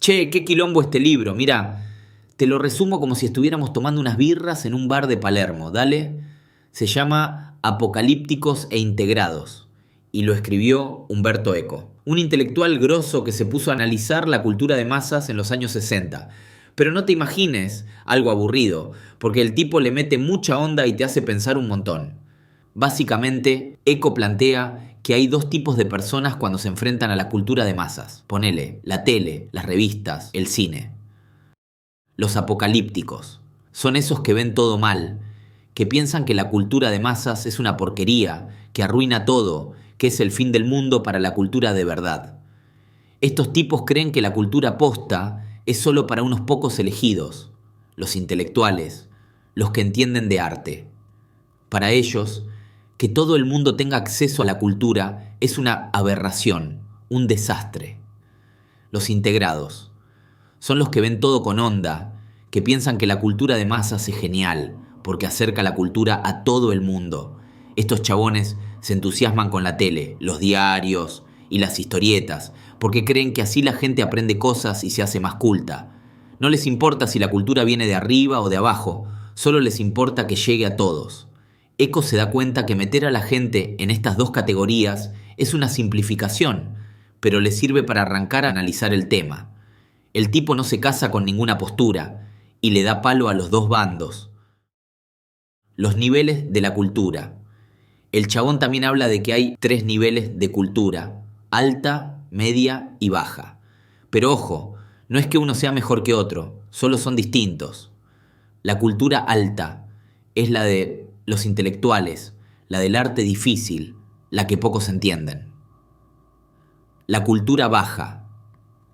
Che, qué quilombo este libro, mirá. Te lo resumo como si estuviéramos tomando unas birras en un bar de Palermo, ¿dale? Se llama Apocalípticos e Integrados y lo escribió Umberto Eco, un intelectual grosso que se puso a analizar la cultura de masas en los años 60. Pero no te imagines algo aburrido, porque el tipo le mete mucha onda y te hace pensar un montón. Básicamente, Eco plantea que hay dos tipos de personas cuando se enfrentan a la cultura de masas. Ponele, la tele, las revistas, el cine. Los apocalípticos son esos que ven todo mal, que piensan que la cultura de masas es una porquería, que arruina todo, que es el fin del mundo para la cultura de verdad. Estos tipos creen que la cultura posta es solo para unos pocos elegidos, los intelectuales, los que entienden de arte. Para ellos, que todo el mundo tenga acceso a la cultura es una aberración, un desastre. Los integrados son los que ven todo con onda, que piensan que la cultura de masas es genial, porque acerca la cultura a todo el mundo. Estos chabones se entusiasman con la tele, los diarios y las historietas, porque creen que así la gente aprende cosas y se hace más culta. No les importa si la cultura viene de arriba o de abajo, solo les importa que llegue a todos. Eco se da cuenta que meter a la gente en estas dos categorías es una simplificación, pero le sirve para arrancar a analizar el tema. El tipo no se casa con ninguna postura y le da palo a los dos bandos. Los niveles de la cultura. El chabón también habla de que hay 3 niveles de cultura: alta, media y baja. Pero ojo, no es que uno sea mejor que otro, solo son distintos. La cultura alta es la de los intelectuales, la del arte difícil, la que pocos entienden. La cultura baja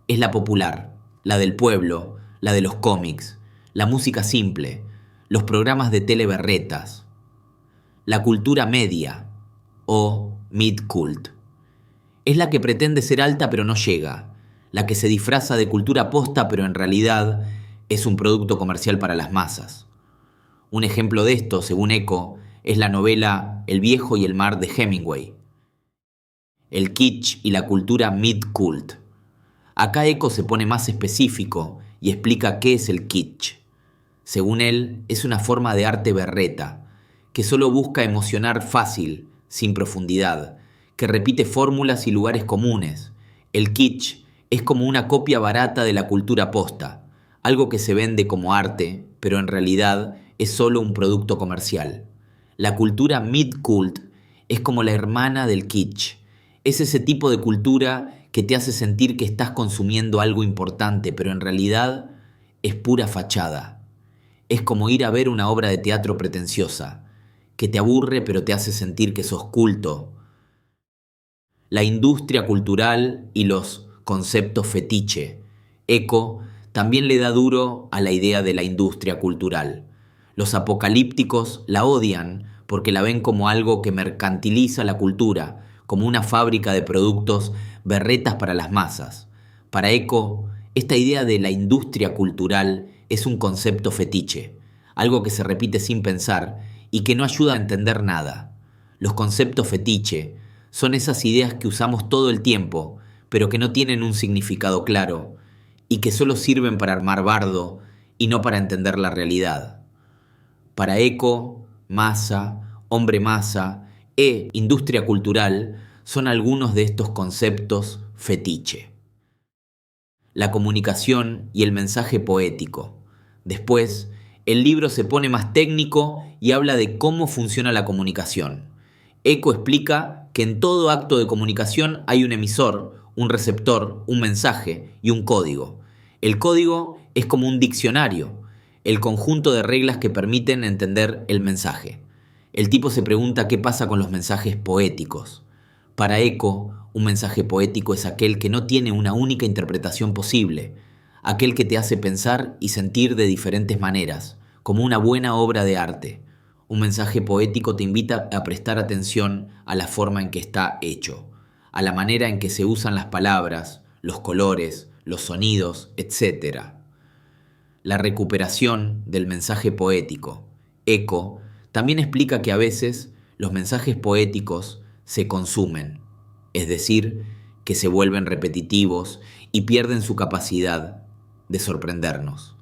es la popular, la del pueblo, la de los cómics, la música simple, los programas de tele berretas. La cultura media, o mid-cult, es la que pretende ser alta pero no llega, la que se disfraza de cultura posta pero en realidad es un producto comercial para las masas. Un ejemplo de esto, según Eco, es la novela El viejo y el mar de Hemingway. El kitsch y la cultura mid-cult. Acá Eco se pone más específico y explica qué es el kitsch. Según él, es una forma de arte berreta, que solo busca emocionar fácil, sin profundidad, que repite fórmulas y lugares comunes. El kitsch es como una copia barata de la cultura posta, algo que se vende como arte, pero en realidad es solo un producto comercial. La cultura mid-cult es como la hermana del kitsch. Es ese tipo de cultura que te hace sentir que estás consumiendo algo importante, pero en realidad es pura fachada. Es como ir a ver una obra de teatro pretenciosa, que te aburre pero te hace sentir que sos culto. La industria cultural y los conceptos fetiche. Eco también le da duro a la idea de la industria cultural. Los apocalípticos la odian porque la ven como algo que mercantiliza la cultura, como una fábrica de productos berretas para las masas. Para Eco, esta idea de la industria cultural es un concepto fetiche, algo que se repite sin pensar y que no ayuda a entender nada. Los conceptos fetiche son esas ideas que usamos todo el tiempo, pero que no tienen un significado claro y que solo sirven para armar bardo y no para entender la realidad. Para Eco, masa, hombre masa e industria cultural son algunos de estos conceptos fetiche. La comunicación y el mensaje poético. Después, el libro se pone más técnico y habla de cómo funciona la comunicación. Eco explica que en todo acto de comunicación hay un emisor, un receptor, un mensaje y un código. El código es como un diccionario, el conjunto de reglas que permiten entender el mensaje. El tipo se pregunta qué pasa con los mensajes poéticos. Para Eco, un mensaje poético es aquel que no tiene una única interpretación posible, aquel que te hace pensar y sentir de diferentes maneras, como una buena obra de arte. Un mensaje poético te invita a prestar atención a la forma en que está hecho, a la manera en que se usan las palabras, los colores, los sonidos, etc. La recuperación del mensaje poético. Eco también explica que a veces los mensajes poéticos se consumen, es decir, que se vuelven repetitivos y pierden su capacidad de sorprendernos.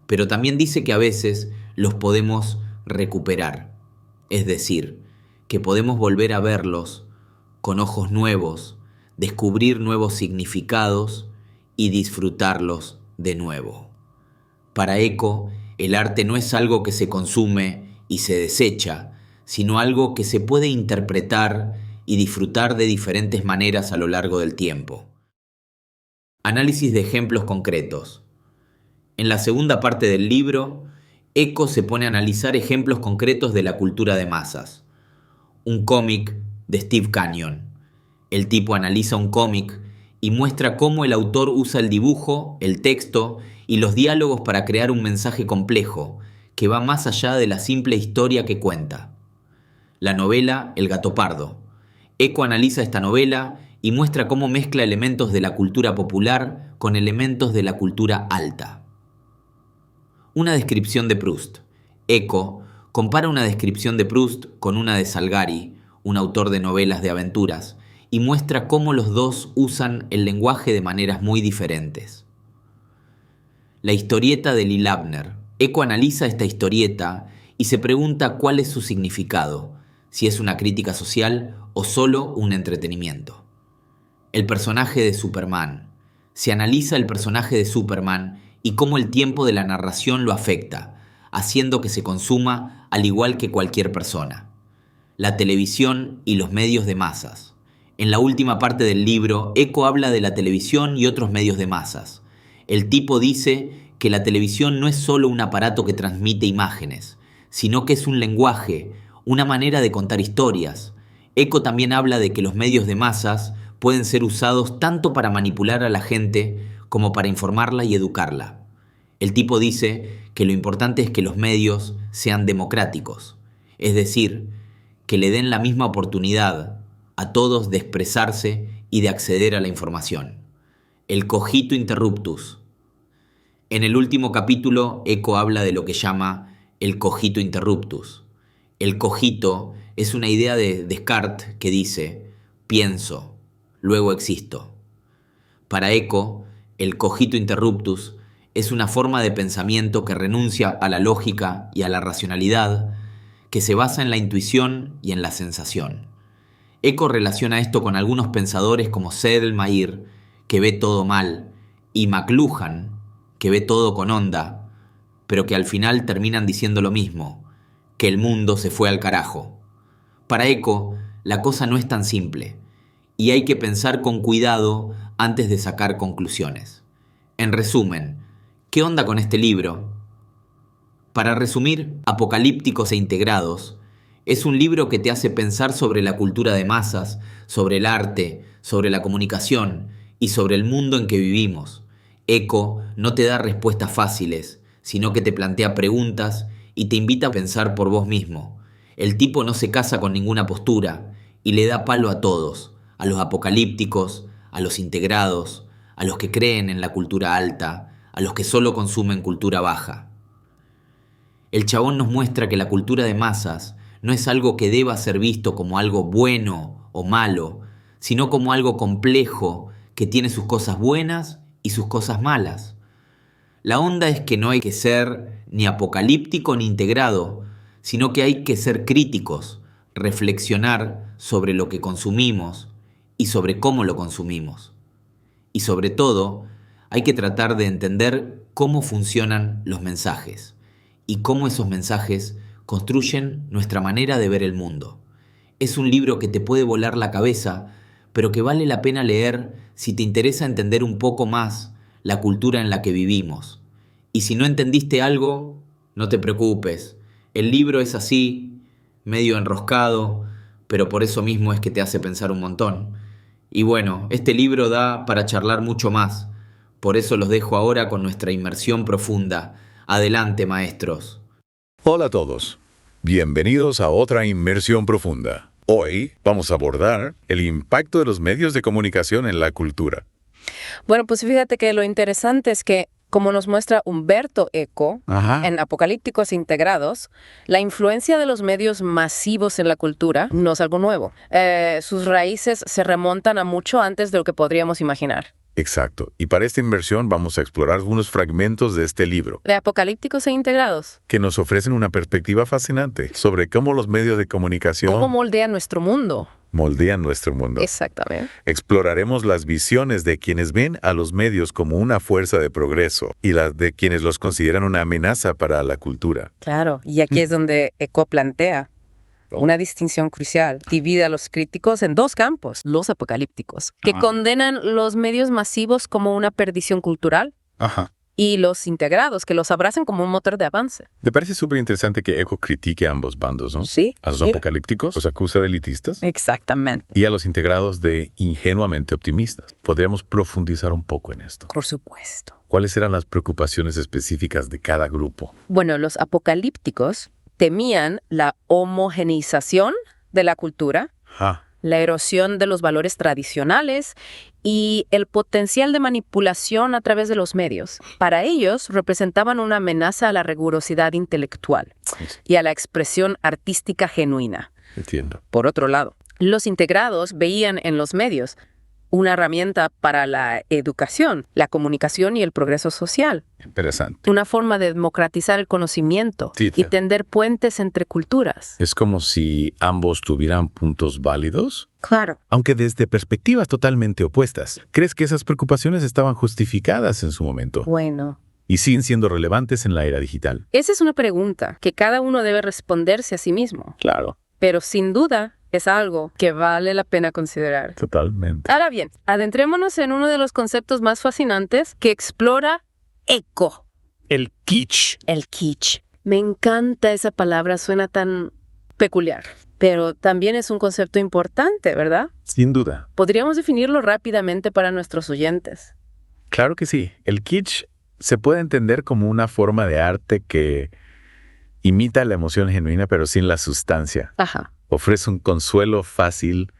Pero también dice que a veces los podemos recuperar, es decir, que podemos volver a verlos con ojos nuevos, descubrir nuevos significados y disfrutarlos de nuevo. Para Eco, el arte no es algo que se consume y se desecha, sino algo que se puede interpretar y disfrutar de diferentes maneras a lo largo del tiempo. Análisis de ejemplos concretos. En la segunda parte del libro, Eco se pone a analizar ejemplos concretos de la cultura de masas. Un cómic de Steve Canyon. El tipo analiza un cómic y muestra cómo el autor usa el dibujo, el texto y los diálogos para crear un mensaje complejo que va más allá de la simple historia que cuenta. La novela El gato pardo. Eco analiza esta novela y muestra cómo mezcla elementos de la cultura popular con elementos de la cultura alta. Una descripción de Proust. Eco compara una descripción de Proust con una de Salgari, un autor de novelas de aventuras, y muestra cómo los dos usan el lenguaje de maneras muy diferentes. La historieta de Li'l Abner. Eco analiza esta historieta y se pregunta cuál es su significado, si es una crítica social o solo un entretenimiento. El personaje de Superman. Se analiza el personaje de Superman y cómo el tiempo de la narración lo afecta, haciendo que se consuma al igual que cualquier persona. La televisión y los medios de masas. En la última parte del libro, Eco habla de la televisión y otros medios de masas. El tipo dice que la televisión no es solo un aparato que transmite imágenes, sino que es un lenguaje, una manera de contar historias. Eco también habla de que los medios de masas pueden ser usados tanto para manipular a la gente como para informarla y educarla. El tipo dice que lo importante es que los medios sean democráticos, es decir, que le den la misma oportunidad a todos de expresarse y de acceder a la información. El cogito interruptus. En el último capítulo, Eco habla de lo que llama el cogito interruptus. El cogito es una idea de Descartes que dice, pienso, luego existo. Para Eco, el cogito interruptus es una forma de pensamiento que renuncia a la lógica y a la racionalidad, que se basa en la intuición y en la sensación. Eco relaciona esto con algunos pensadores como Sedlmayr, que ve todo mal, y McLuhan, que ve todo con onda, pero que al final terminan diciendo lo mismo, que el mundo se fue al carajo. Para Eco, la cosa no es tan simple, y hay que pensar con cuidado antes de sacar conclusiones. En resumen, ¿qué onda con este libro? Para resumir, Apocalípticos e Integrados es un libro que te hace pensar sobre la cultura de masas, sobre el arte, sobre la comunicación y sobre el mundo en que vivimos. Eco no te da respuestas fáciles, sino que te plantea preguntas y te invita a pensar por vos mismo. El tipo no se casa con ninguna postura y le da palo a todos, a los apocalípticos, a los integrados, a los que creen en la cultura alta, a los que solo consumen cultura baja. El chabón nos muestra que la cultura de masas no es algo que deba ser visto como algo bueno o malo, sino como algo complejo que tiene sus cosas buenas y sus cosas malas. La onda es que no hay que ser ni apocalíptico ni integrado, sino que hay que ser críticos, reflexionar sobre lo que consumimos y sobre cómo lo consumimos. Y sobre todo, hay que tratar de entender cómo funcionan los mensajes y cómo esos mensajes construyen nuestra manera de ver el mundo. Es un libro que te puede volar la cabeza, pero que vale la pena leer si te interesa entender un poco más la cultura en la que vivimos. Y si no entendiste algo, no te preocupes. El libro es así, medio enroscado, pero por eso mismo es que te hace pensar un montón. Y bueno, este libro da para charlar mucho más. Por eso los dejo ahora con nuestra inmersión profunda. Adelante, maestros. Hola a todos. Bienvenidos a otra inmersión profunda. Hoy vamos a abordar el impacto de los medios de comunicación en la cultura. Bueno, pues fíjate que lo interesante es que, como nos muestra Umberto Eco en Apocalípticos Integrados, la influencia de los medios masivos en la cultura no es algo nuevo. Sus raíces se remontan a mucho antes de lo que podríamos imaginar. Exacto. Y para esta inmersión vamos a explorar algunos fragmentos de este libro, De apocalípticos e integrados. que nos ofrecen una perspectiva fascinante sobre cómo los medios de comunicación ¿Cómo moldea nuestro mundo? moldean nuestro mundo. Exactamente. Exploraremos las visiones de quienes ven a los medios como una fuerza de progreso y las de quienes los consideran una amenaza para la cultura. Claro, y aquí es donde Eco plantea una distinción crucial. Divide a los críticos en dos campos, los apocalípticos, que condenan los medios masivos como una perdición cultural, y los integrados, que los abrazan como un motor de avance. Me parece súper interesante que Eco critique a ambos bandos, ¿no? Sí. A los apocalípticos los acusa de elitistas Exactamente. y a los integrados de ingenuamente optimistas. Podríamos profundizar un poco en esto. Por supuesto. ¿Cuáles eran las preocupaciones específicas de cada grupo? Bueno, los apocalípticos temían la homogeneización de la cultura, la erosión de los valores tradicionales y el potencial de manipulación a través de los medios. Para ellos, representaban una amenaza a la rigurosidad intelectual y a la expresión artística genuina. Entiendo. Por otro lado, los integrados veían en los medios una herramienta para la educación, la comunicación y el progreso social. Interesante. Una forma de democratizar el conocimiento Sí, y tender puentes entre culturas. Es como si ambos tuvieran puntos válidos, Claro. aunque desde perspectivas totalmente opuestas. ¿Crees que esas preocupaciones estaban justificadas en su momento Bueno, y siguen siendo relevantes en la era digital? esa es una pregunta que cada uno debe responderse a sí mismo. Claro. Pero sin duda es algo que vale la pena considerar. Totalmente. Ahora bien, adentrémonos en uno de los conceptos más fascinantes que explora Eco. El kitsch. El kitsch. Me encanta esa palabra, suena tan peculiar. Pero también es un concepto importante, ¿verdad? Sin duda. Podríamos definirlo rápidamente para nuestros oyentes. Claro que sí. El kitsch se puede entender como una forma de arte que imita la emoción genuina pero sin la sustancia. Ajá. Ofrece un consuelo fácil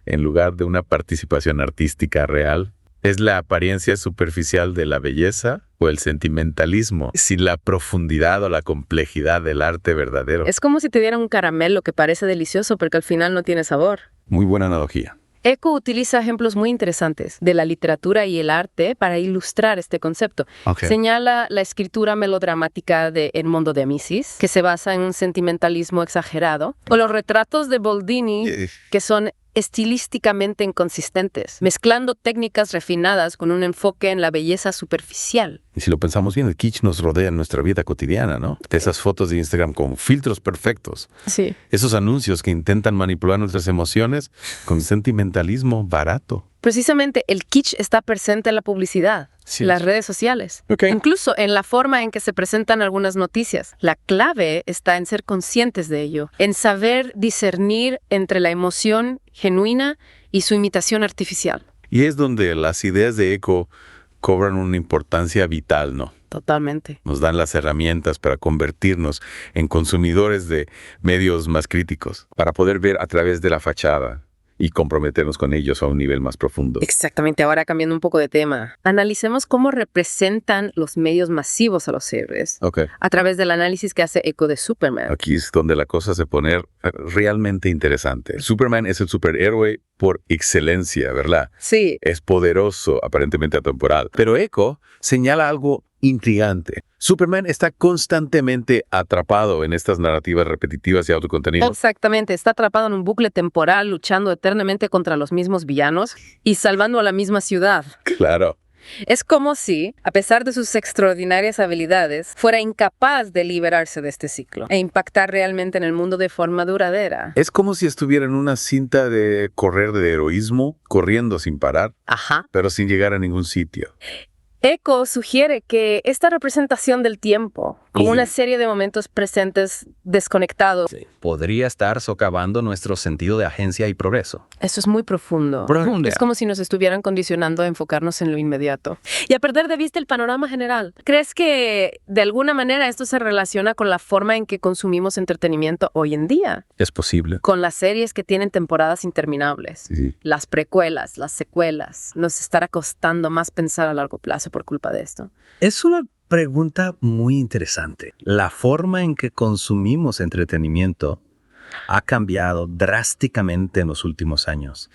en lugar de una participación artística real. Es la apariencia superficial de la belleza o el sentimentalismo, sin la profundidad o la complejidad del arte verdadero. Es como si te dieran un caramelo que parece delicioso pero que al final no tiene sabor. Muy buena analogía. Eco utiliza ejemplos muy interesantes de la literatura y el arte para ilustrar este concepto. Señala la escritura melodramática de Edmondo de Amicis, que se basa en un sentimentalismo exagerado, o los retratos de Boldini, que son estilísticamente inconsistentes, mezclando técnicas refinadas con un enfoque en la belleza superficial. Y si lo pensamos bien, el kitsch nos rodea en nuestra vida cotidiana, ¿no? De esas fotos de Instagram con filtros perfectos. Sí. Esos anuncios que intentan manipular nuestras emociones con sentimentalismo barato. Precisamente el kitsch está presente en la publicidad, Sí. las redes sociales, Ok. incluso en la forma en que se presentan algunas noticias. La clave está en ser conscientes de ello, en saber discernir entre la emoción genuina y su imitación artificial. Y es donde las ideas de Eco cobran una importancia vital, ¿no? Totalmente. Nos dan las herramientas para convertirnos en consumidores de medios más críticos, para poder ver a través de la fachada y comprometernos con ellos a un nivel más profundo. Exactamente, ahora cambiando un poco de tema. Analicemos cómo representan los medios masivos a los héroes Ok. a través del análisis que hace Eco de Superman. Aquí es donde la cosa se pone realmente interesante. Superman es el superhéroe por excelencia, ¿verdad? Sí. Es poderoso, aparentemente atemporal. Pero Eco señala algo intrigante. Superman está constantemente atrapado en estas narrativas repetitivas y autocontenidas. Exactamente, está atrapado en un bucle temporal, luchando eternamente contra los mismos villanos y salvando a la misma ciudad. Claro. Es como si, a pesar de sus extraordinarias habilidades, fuera incapaz de liberarse de este ciclo e impactar realmente en el mundo de forma duradera. Es como si estuviera en una cinta de correr de heroísmo, corriendo sin parar, Ajá. pero sin llegar a ningún sitio. Eco sugiere que esta representación del tiempo, como una serie de momentos presentes desconectados, podría estar socavando nuestro sentido de agencia y progreso. eso es muy profundo. Es como si nos estuvieran condicionando a enfocarnos en lo inmediato y a perder de vista el panorama general. ¿Crees que de alguna manera esto se relaciona con la forma en que consumimos entretenimiento hoy en día? Es posible. Con las series que tienen temporadas interminables, Sí. las precuelas, las secuelas, nos estará costando más pensar a largo plazo por culpa de esto. Es una pregunta muy interesante. La forma en que consumimos entretenimiento ha cambiado drásticamente en los últimos años.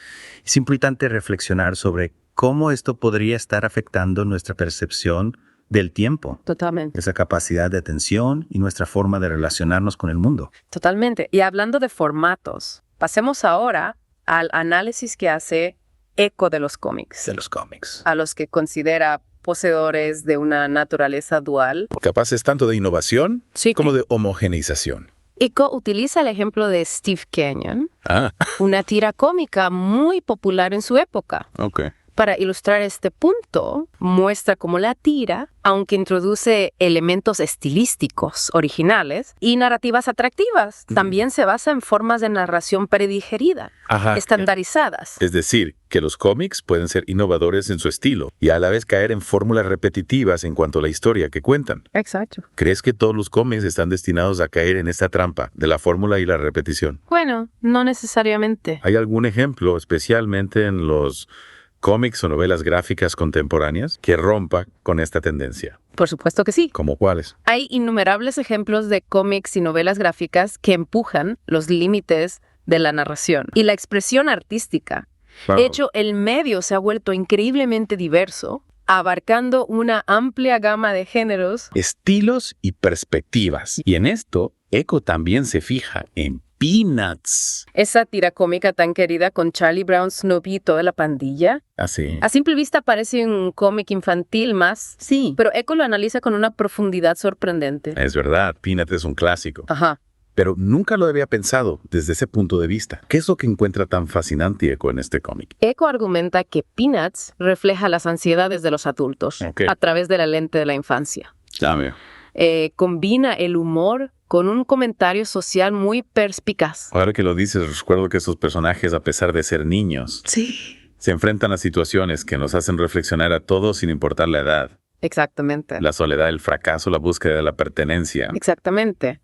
Es importante reflexionar sobre cómo esto podría estar afectando nuestra percepción del tiempo, Totalmente. esa capacidad de atención y nuestra forma de relacionarnos con el mundo. Totalmente. Y hablando de formatos, pasemos ahora al análisis que hace Eco de los cómics, a los que considera poseedores de una naturaleza dual. Capaces tanto de innovación Sí. como de homogeneización. Eco utiliza el ejemplo de Steve Canyon, Ah, una tira cómica muy popular en su época. ok. Para ilustrar este punto, muestra cómo la tira, aunque introduce elementos estilísticos originales y narrativas atractivas, también se basa en formas de narración predigerida, Ajá. estandarizadas. Es decir, que los cómics pueden ser innovadores en su estilo y a la vez caer en fórmulas repetitivas en cuanto a la historia que cuentan. Exacto. ¿Crees que todos los cómics están destinados a caer en esta trampa de la fórmula y la repetición? Bueno, no necesariamente. ¿Hay algún ejemplo, especialmente en los cómics o novelas gráficas contemporáneas, que rompa con esta tendencia? Por supuesto que sí. ¿Cómo cuáles? Hay innumerables ejemplos de cómics y novelas gráficas que empujan los límites de la narración y la expresión artística. Wow. De hecho, el medio se ha vuelto increíblemente diverso, abarcando una amplia gama de géneros. Estilos y perspectivas. Y en esto, Eco también se fija en Peanuts. Esa tira cómica tan querida con Charlie Brown, Snoopy y toda la pandilla. Así. A simple vista parece un cómic infantil más. Sí. Pero Eco lo analiza con una profundidad sorprendente. Es verdad, Peanuts es un clásico. Ajá. Pero nunca lo había pensado desde ese punto de vista. ¿Qué es lo que encuentra tan fascinante Eco en este cómic? Eco argumenta que Peanuts refleja las ansiedades de los adultos Ok. a través de la lente de la infancia. Ya veo. Combina el humor con un comentario social muy perspicaz. Ahora que lo dices, recuerdo que esos personajes, a pesar de ser niños, Sí. se enfrentan a situaciones que nos hacen reflexionar a todos sin importar la edad. Exactamente. La soledad, el fracaso, la búsqueda de la pertenencia. Exactamente.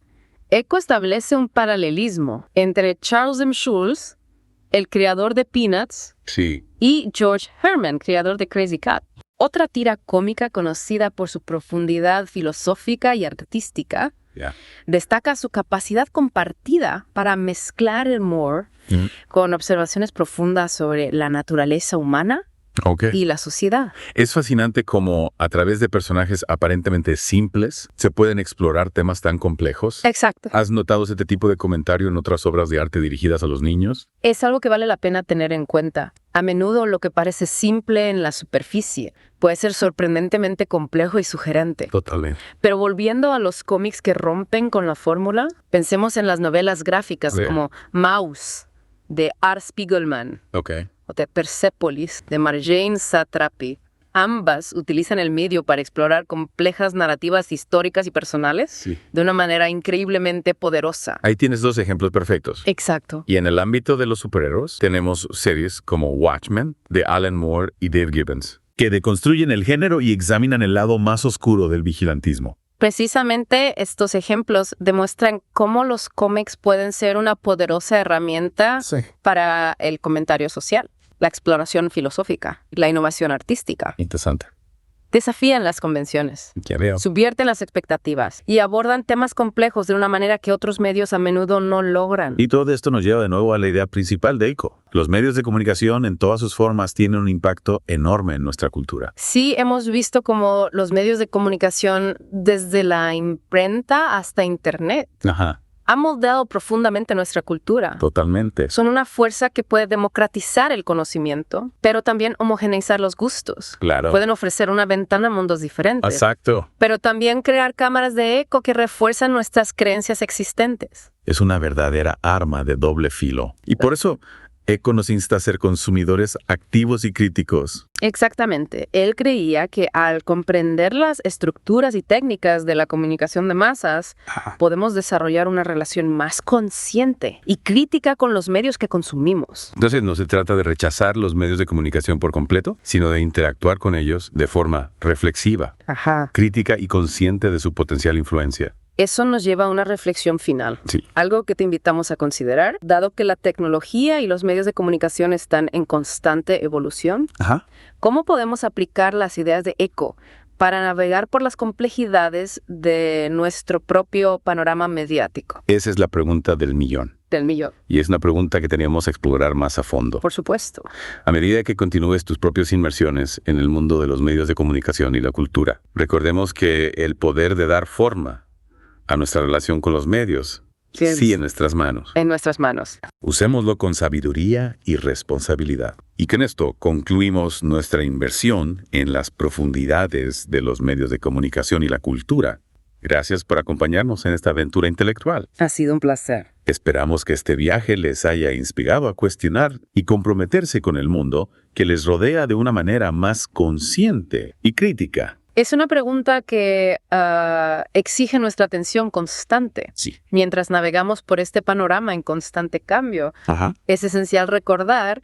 Eco establece un paralelismo entre Charles M. Schulz, el creador de Peanuts, Sí. y George Herman, creador de Crazy Cat. Otra tira cómica conocida por su profundidad filosófica y artística, Ya. destaca su capacidad compartida para mezclar el humor con observaciones profundas sobre la naturaleza humana Ok. y la sociedad. Es fascinante cómo a través de personajes aparentemente simples se pueden explorar temas tan complejos. Exacto. ¿Has notado este tipo de comentario en otras obras de arte dirigidas a los niños? Es algo que vale la pena tener en cuenta. A menudo lo que parece simple en la superficie puede ser sorprendentemente complejo y sugerente. Totalmente. Pero volviendo a los cómics que rompen con la fórmula, pensemos en las novelas gráficas Vea. como Maus, de Art Spiegelman, Ok. o de Persepolis, de Marjane Satrapi. Ambas utilizan el medio para explorar complejas narrativas históricas y personales Sí. de una manera increíblemente poderosa. Ahí tienes dos ejemplos perfectos. Exacto. Y en el ámbito de los superhéroes, tenemos series como Watchmen, de Alan Moore y Dave Gibbons, que deconstruyen el género y examinan el lado más oscuro del vigilantismo. Precisamente estos ejemplos demuestran cómo los cómics pueden ser una poderosa herramienta para el comentario social, la exploración filosófica, la innovación artística. Interesante. Desafían las convenciones, Ya veo. subvierten las expectativas y abordan temas complejos de una manera que otros medios a menudo no logran. Y todo esto nos lleva de nuevo a la idea principal de Eco. Los medios de comunicación en todas sus formas tienen un impacto enorme en nuestra cultura. Sí, hemos visto como los medios de comunicación, desde la imprenta hasta Internet, Ajá. han moldeado profundamente nuestra cultura. Totalmente. Son una fuerza que puede democratizar el conocimiento, pero también homogeneizar los gustos. Claro. Pueden ofrecer una ventana a mundos diferentes, Exacto. pero también crear cámaras de eco que refuerzan nuestras creencias existentes. Es una verdadera arma de doble filo. Y por eso Eco nos insta a ser consumidores activos y críticos. Exactamente. Él creía que al comprender las estructuras y técnicas de la comunicación de masas, podemos desarrollar una relación más consciente y crítica con los medios que consumimos. Entonces no se trata de rechazar los medios de comunicación por completo, sino de interactuar con ellos de forma reflexiva, Ajá. crítica y consciente de su potencial influencia. Eso nos lleva a una reflexión final. Sí. Algo que te invitamos a considerar, dado que la tecnología y los medios de comunicación están en constante evolución. Ajá. ¿Cómo podemos aplicar las ideas de Eco para navegar por las complejidades de nuestro propio panorama mediático. Esa es la pregunta del millón. Del millón. Y es una pregunta que teníamos que explorar más a fondo. Por supuesto. A medida que continúes tus propias inmersiones en el mundo de los medios de comunicación y la cultura, recordemos que el poder de dar forma a nuestra relación con los medios sí en nuestras manos. En nuestras manos. Usémoslo con sabiduría y responsabilidad. Y con esto concluimos nuestra inversión en las profundidades de los medios de comunicación y la cultura. Gracias por acompañarnos en esta aventura intelectual. Ha sido un placer. Esperamos que este viaje les haya inspirado a cuestionar y comprometerse con el mundo que les rodea de una manera más consciente y crítica. Es una pregunta que exige nuestra atención constante. Sí. Mientras navegamos por este panorama en constante cambio, es esencial recordar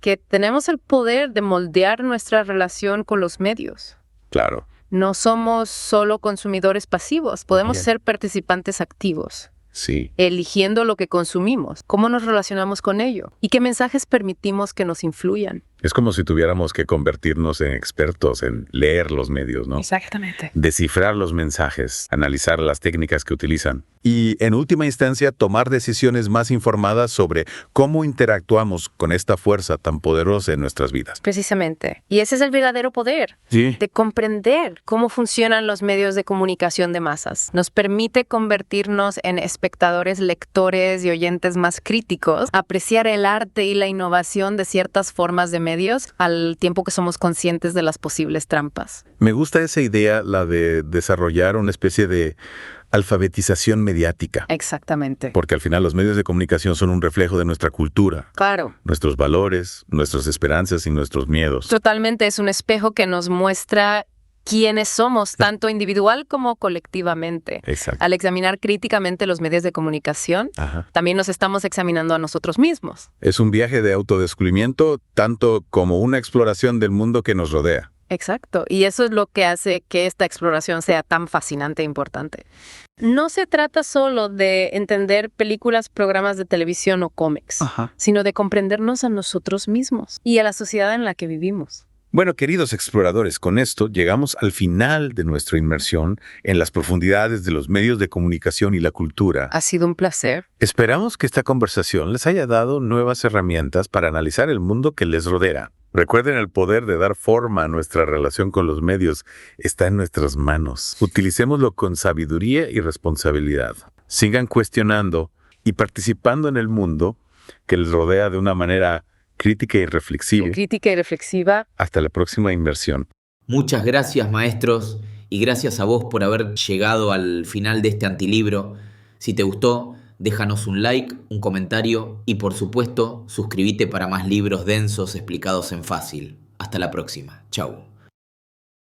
que tenemos el poder de moldear nuestra relación con los medios. Claro. No somos solo consumidores pasivos, podemos ser participantes activos. Sí. Eligiendo lo que consumimos, cómo nos relacionamos con ello y qué mensajes permitimos que nos influyan. Es como si tuviéramos que convertirnos en expertos en leer los medios, ¿no? Exactamente. Descifrar los mensajes, analizar las técnicas que utilizan. Y, en última instancia, tomar decisiones más informadas sobre cómo interactuamos con esta fuerza tan poderosa en nuestras vidas. Precisamente. Y ese es el verdadero poder. Sí. De comprender cómo funcionan los medios de comunicación de masas. Nos permite convertirnos en espectadores, lectores y oyentes más críticos, apreciar el arte y la innovación de ciertas formas de medios al tiempo que somos conscientes de las posibles trampas. Me gusta esa idea, la de desarrollar una especie de alfabetización mediática. Exactamente. Porque al final los medios de comunicación son un reflejo de nuestra cultura. Claro. Nuestros valores, nuestras esperanzas y nuestros miedos. Totalmente, es un espejo que nos muestra quiénes somos, tanto individual como colectivamente. Exacto. Al examinar críticamente los medios de comunicación, también nos estamos examinando a nosotros mismos. Es un viaje de autodescubrimiento, tanto como una exploración del mundo que nos rodea. Exacto, y eso es lo que hace que esta exploración sea tan fascinante e importante. No se trata solo de entender películas, programas de televisión o cómics, sino de comprendernos a nosotros mismos y a la sociedad en la que vivimos. Bueno, queridos exploradores, con esto llegamos al final de nuestra inmersión en las profundidades de los medios de comunicación y la cultura. Ha sido un placer. Esperamos que esta conversación les haya dado nuevas herramientas para analizar el mundo que les rodea. Recuerden, el poder de dar forma a nuestra relación con los medios está en nuestras manos. Utilicémoslo con sabiduría y responsabilidad. Sigan cuestionando y participando en el mundo que les rodea de una manera crítica y reflexiva. Hasta la próxima inversión. Muchas gracias, maestros, y gracias a vos por haber llegado al final de este antilibro. Si te gustó, déjanos un like, un comentario y, por supuesto, suscríbete para más libros densos explicados en fácil. Hasta la próxima. Chau.